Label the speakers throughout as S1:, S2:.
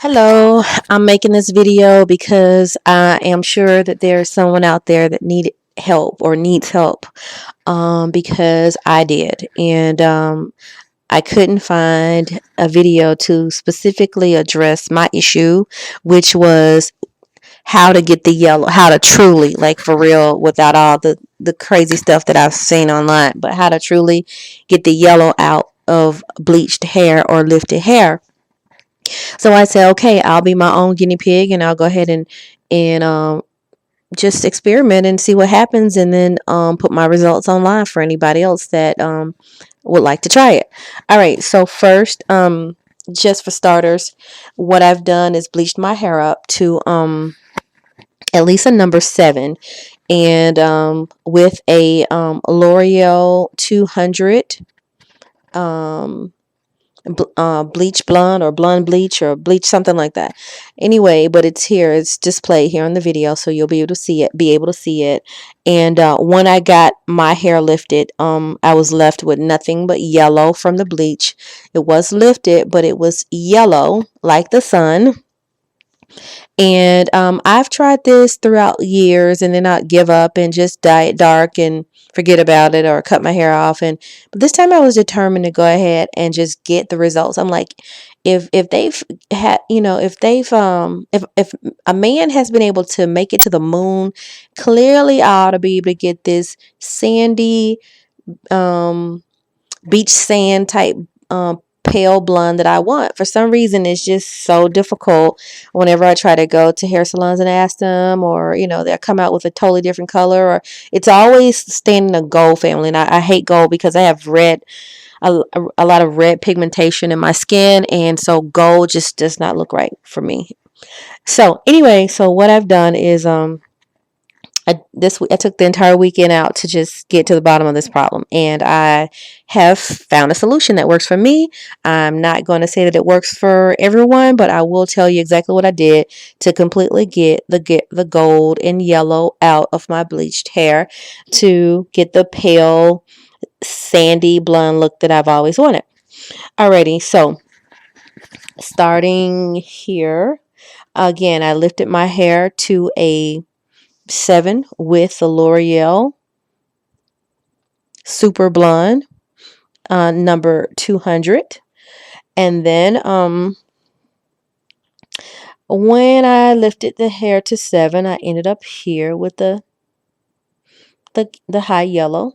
S1: Hello, I'm making this video because I am sure that there's someone out there that need help or needs help because I did. And I couldn't find a video to specifically address my issue, which was how to get the yellow, how to truly, like for real, without all the crazy stuff that I've seen online, but how to truly get the yellow out of bleached hair or lifted hair. So I said, okay, I'll be my own guinea pig, and I'll go ahead and just experiment and see what happens, and then put my results online for anybody else that would like to try it. All right. So first, just for starters, what I've done is bleached my hair up to at least a number 7, and with a L'Oreal 200. Bleach blonde or blonde bleach or bleach, something like that. Anyway, but it's here, it's displayed here in the video, so you'll be able to see it. And when I got my hair lifted, I was left with nothing but yellow from the bleach. It was lifted, but it was yellow like the sun. And I've tried this throughout years, and then I'd give up and just dye it dark and forget about it or cut my hair off. And but this time I was determined to go ahead and just get the results. I'm like, if they've had, if a man has been able to make it to the moon, clearly I ought to be able to get this sandy um beach sand type pale blonde that I want. For some reason, it's just so difficult whenever I try to go to hair salons and ask them, or they'll come out with a totally different color, or it's always staying in the gold family. And I hate gold because I have a lot of red pigmentation in my skin, and so gold just does not look right for me. So anyway, so what I've done is I took the entire weekend out to just get to the bottom of this problem, and I have found a solution that works for me. I'm not going to say that it works for everyone, but I will tell you exactly what I did to completely get the gold and yellow out of my bleached hair to get the pale sandy blonde look that I've always wanted. Alrighty, so starting here again, I lifted my hair to a 7 with the L'Oreal Super Blonde, number 200. And then when I lifted the hair to 7, I ended up here with the high yellow.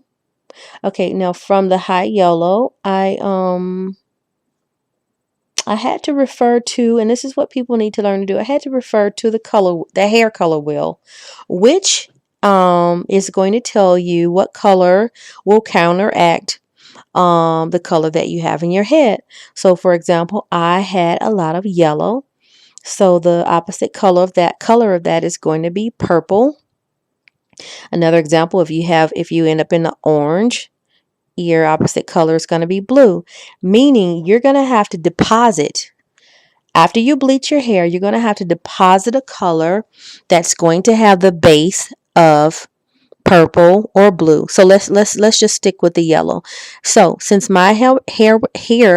S1: Okay, now from the high yellow, I had to refer to, and this is what people need to learn to do. I had to refer to the hair color wheel, which is going to tell you what color will counteract the color that you have in your head. So for example, I had a lot of yellow. So the opposite color of that is going to be purple. Another example, if you end up in the orange, your opposite color is going to be blue, meaning you're going to have to deposit. After you bleach your hair, you're going to have to deposit a color that's going to have the base of purple or blue. So let's just stick with the yellow. So since my hair,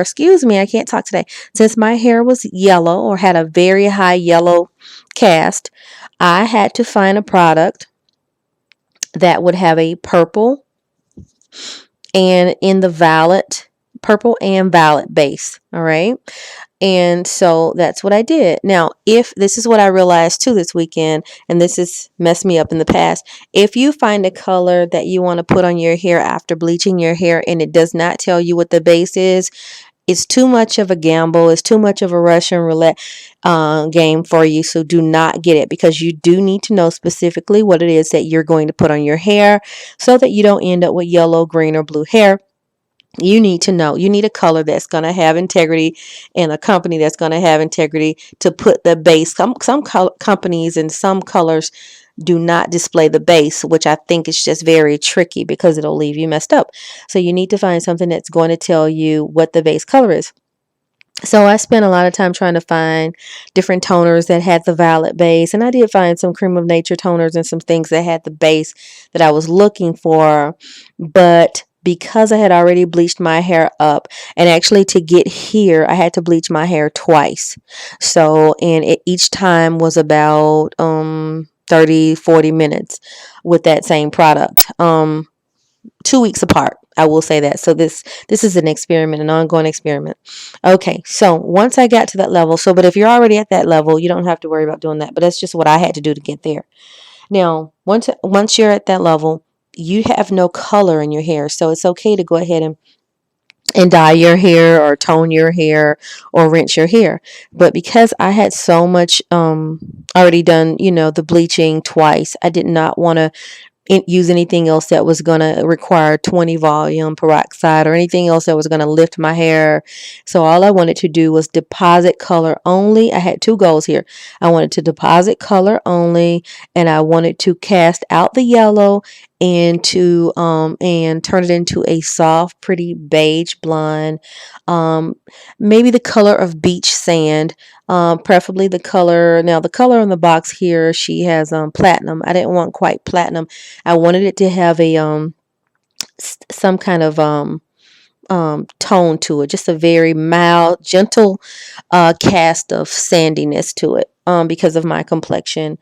S1: excuse me, I can't talk today. Since my hair was yellow or had a very high yellow cast, I had to find a product that would have a purple and in the violet, purple and violet base. All right. And so that's what I did. Now, if this is what I realized too this weekend, and this has messed me up in the past, if you find a color that you want to put on your hair after bleaching your hair and it does not tell you what the base is, it's too much of a gamble. It's too much of a Russian roulette game for you. So do not get it, because you do need to know specifically what it is that you're going to put on your hair so that you don't end up with yellow, green, or blue hair. You need to know. You need a color that's going to have integrity and a company that's going to have integrity to put the base. Some companies and some colors do not display the base, which I think is just very tricky because it'll leave you messed up. So you need to find something that's going to tell you what the base color is. So I spent a lot of time trying to find different toners that had the violet base, and I did find some cream of nature toners and some things that had the base that I was looking for, but because I had already bleached my hair up, and actually to get here I had to bleach my hair twice. So, and each time was about 30-40 minutes with that same product. 2 weeks apart, I will say that. So this is an experiment, an ongoing experiment. Okay, so once I got to that level, so but if you're already at that level, you don't have to worry about doing that. But that's just what I had to do to get there. Now, once you're at that level, you have no color in your hair, so it's okay to go ahead and dye your hair or tone your hair or rinse your hair. But because I had so much already done, the bleaching twice, I did not want to use anything else that was going to require 20 volume peroxide or anything else that was going to lift my hair. So all I wanted to do was deposit color only. I had two goals here. I wanted to deposit color only, and I wanted to cast out the yellow and to and turn it into a soft, pretty beige blonde, um, maybe the color of beach sand, preferably the color. Now the color on the box here, she has platinum. I didn't want quite platinum. I wanted it to have a some kind of tone to it, just a very mild, gentle cast of sandiness to it, because of my complexion.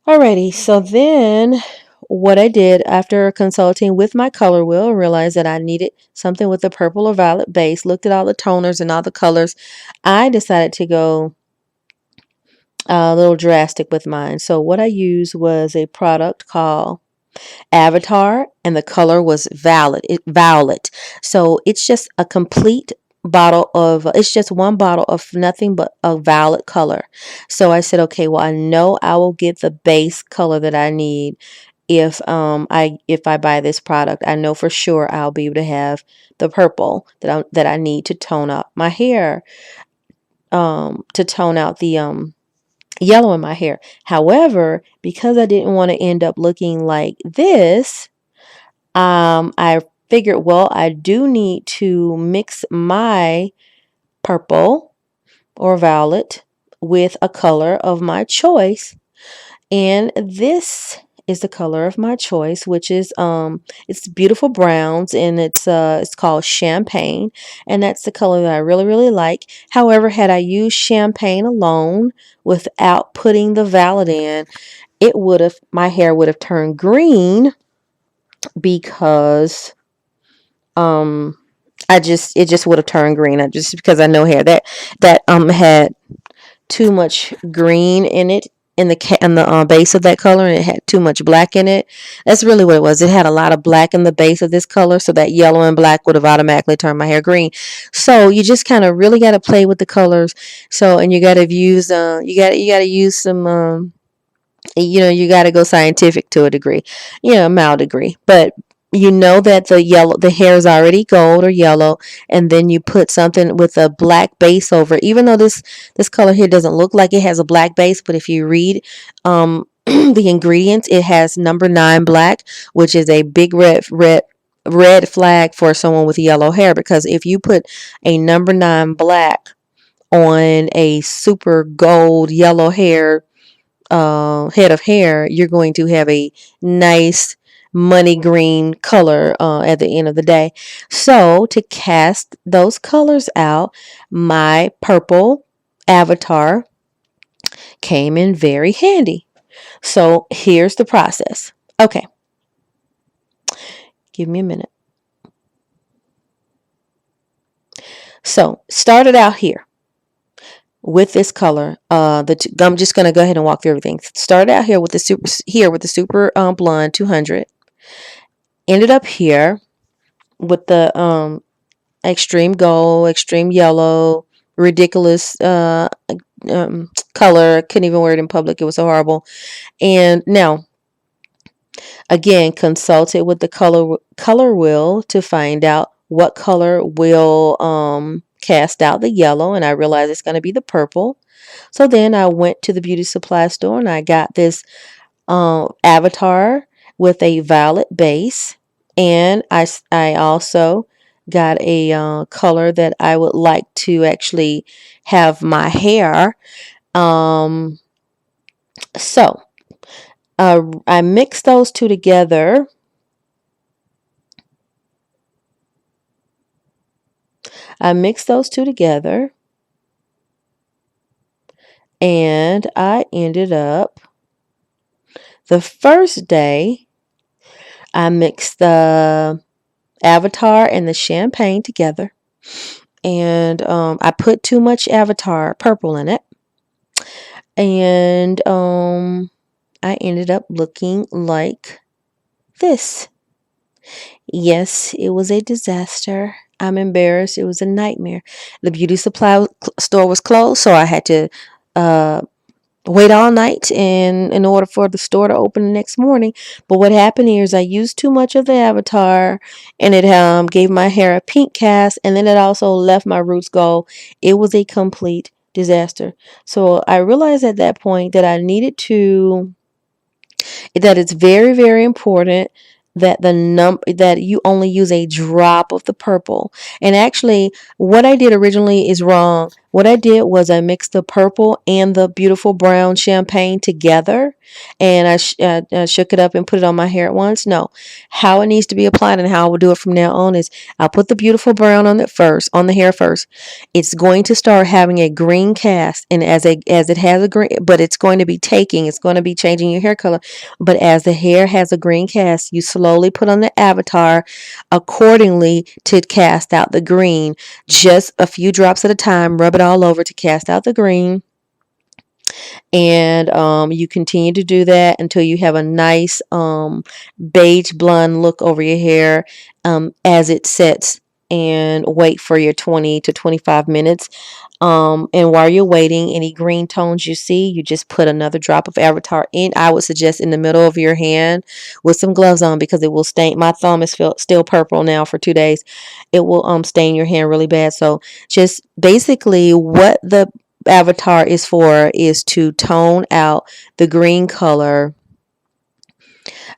S1: Alrighty, so then what I did after consulting with my color wheel, realized that I needed something with a purple or violet base, looked at all the toners and all the colors. I decided to go a little drastic with mine. So what I used was a product called Avatar, and the color was violet. So it's just a complete bottle of it's just one bottle of nothing but a violet color. So I said, okay, well, I know I will get the base color that I need if I buy this product. I know for sure I'll be able to have the purple that I need to tone up my hair, to tone out the yellow in my hair. However, because I didn't want to end up looking like this, I figured, well, I do need to mix my purple or violet with a color of my choice. And this is the color of my choice, which is it's beautiful browns, and it's called champagne, and that's the color that I really really like. However, had I used champagne alone without putting the violet in, my hair would have turned green, because um it just would have turned green. Just because I know hair that had too much green in it, in the base of that color, and it had too much black in it. That's really what it was. It had a lot of black in the base of this color, so that yellow and black would have automatically turned my hair green. So you just kind of really got to play with the colors. So, and you got to use you got to use some you got to go scientific to a degree, a mild degree. But you know that the hair is already gold or yellow, and then you put something with a black base over it. Even though this color here doesn't look like it has a black base, but if you read the ingredients, it has number 9 black, which is a big red flag for someone with yellow hair, because if you put a number 9 black on a super gold yellow head of hair, you're going to have a nice money green color at the end of the day. So to cast those colors out, my purple Avatar came in very handy. So here's the process. Okay, give me a minute. So started out here with this color. I'm just gonna go ahead and walk through everything. Started out here with the super blonde 200. Ended up here with the extreme gold, extreme yellow, ridiculous color. Couldn't even wear it in public. It was so horrible. And now, again, consulted with the color wheel to find out what color will cast out the yellow, and I realized it's going to be the purple. So then I went to the beauty supply store and I got this Avatar with a violet base, and I also got a color that I would like to actually have my hair. Um, so I mixed those two together, I mixed those two together, and I ended up the first day I mixed the Avatar and the champagne together, and I put too much Avatar purple in it, and I ended up looking like this. Yes, it was a disaster. I'm embarrassed. It was a nightmare. The beauty supply store was closed, so I had to uh, wait all night in order for the store to open the next morning. But what happened here is I used too much of the Avatar, and it gave my hair a pink cast, and then it also left my roots go. It was a complete disaster. So I realized at that point that I needed to that it's very, very important that that you only use a drop of the purple. And actually, what I did originally is wrong. What I did was I mixed the purple and the beautiful brown champagne together, and I shook it up and put it on my hair at once. No, how it needs to be applied and how I will do it from now on is I'll put the beautiful brown on the hair first. It's going to start having a green cast, and as it has a green, but it's going to be it's going to be changing your hair color. But as the hair has a green cast, you slowly put on the Avatar accordingly to cast out the green. Just a few drops at a time, rub it all over to cast out the green. And you continue to do that until you have a nice beige blonde look over your hair as it sets, and wait for your 20 to 25 minutes. And while you're waiting, any green tones you see, you just put another drop of Avatar in. I would suggest in the middle of your hand with some gloves on, because it will stain. My thumb is still purple now for 2 days. It will stain your hand really bad. So just basically what the Avatar is for is to tone out the green color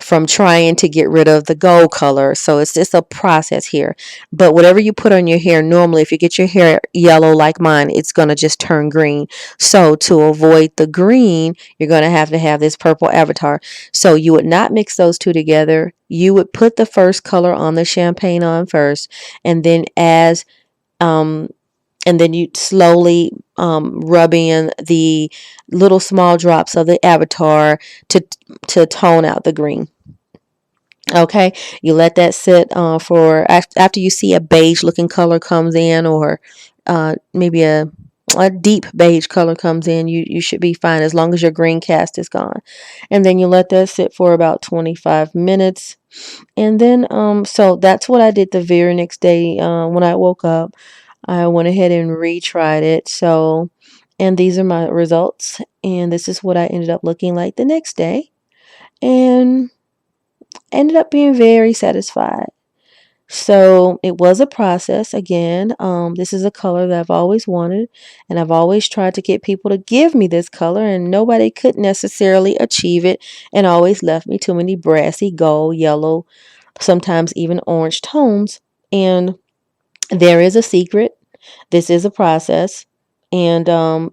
S1: from trying to get rid of the gold color. So it's just a process here. But whatever you put on your hair, normally if you get your hair yellow like mine, it's going to just turn green. So to avoid the green, you're going to have this purple Avatar. So you would not mix those two together. You would put the first color on the champagne on first, and then um you slowly rub in the little small drops of the Avatar to tone out the green. Okay, you let that sit for after you see a beige looking color comes in, or maybe a deep beige color comes in. You should be fine as long as your green cast is gone. And then you let that sit for about 25 minutes. And then so that's what I did the very next day. When I woke up, I went ahead and retried it. So, and these are my results, and this is what I ended up looking like the next day, and ended up being very satisfied. So it was a process. Again, this is a color that I've always wanted, and I've always tried to get people to give me this color, and nobody could necessarily achieve it, and always left me too many brassy gold, yellow, sometimes even orange tones. And there is a secret. This is a process. And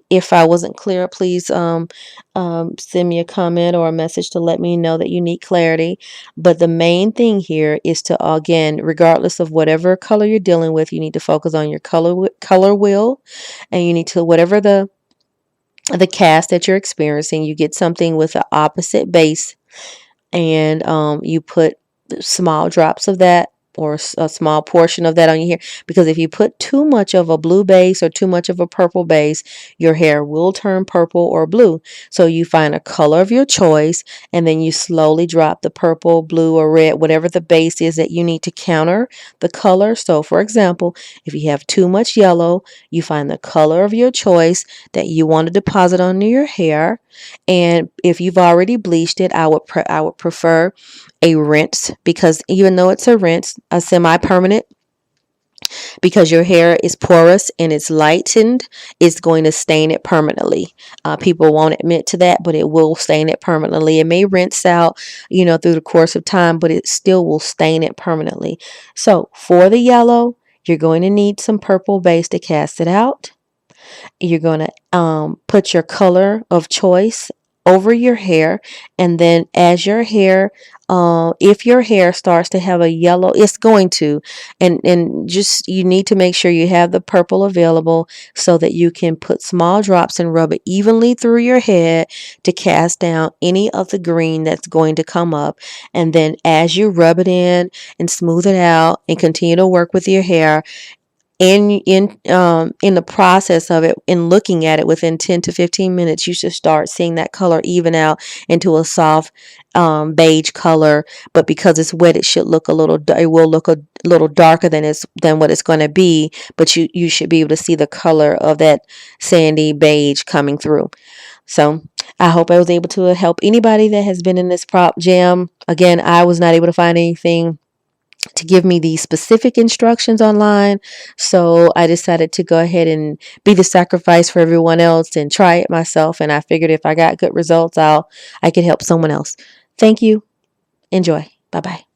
S1: if I wasn't clear, please send me a comment or a message to let me know that you need clarity. But the main thing here is to, again, regardless of whatever color you're dealing with, you need to focus on your color wheel, and you need to, whatever the cast that you're experiencing, you get something with an opposite base, and you put small drops of that, or a small portion of that on your hair, because if you put too much of a blue base or too much of a purple base, your hair will turn purple or blue. So you find a color of your choice, and then you slowly drop the purple, blue, or red, whatever the base is that you need to counter the color. So for example, if you have too much yellow, you find the color of your choice that you want to deposit onto your hair. And if you've already bleached it, I would prefer a rinse, because even though it's a rinse, a semi-permanent, because your hair is porous and it's lightened, it's going to stain it permanently. People won't admit to that, but it will stain it permanently. It may rinse out, through the course of time, but it still will stain it permanently. So for the yellow, you're going to need some purple base to cast it out. You're going to put your color of choice over your hair. And then as your hair, if your hair starts to have a yellow, it's going to, and just you need to make sure you have the purple available so that you can put small drops and rub it evenly through your head to cast down any of the green that's going to come up. And then as you rub it and smooth it out and continue to work with your hair, in the process of it, in looking at it, within 10 to 15 minutes you should start seeing that color even out into a soft beige color. But because it's wet, it should look a little, it will look a little darker than what it's going to be, but you should be able to see the color of that sandy beige coming through. So I hope I was able to help anybody that has been in this prop jam. Again, I was not able to find anything to give me the specific instructions online. So I decided to go ahead and be the sacrifice for everyone else and try it myself. And I figured if I got good results, I could help someone else. Thank you. Enjoy. Bye bye.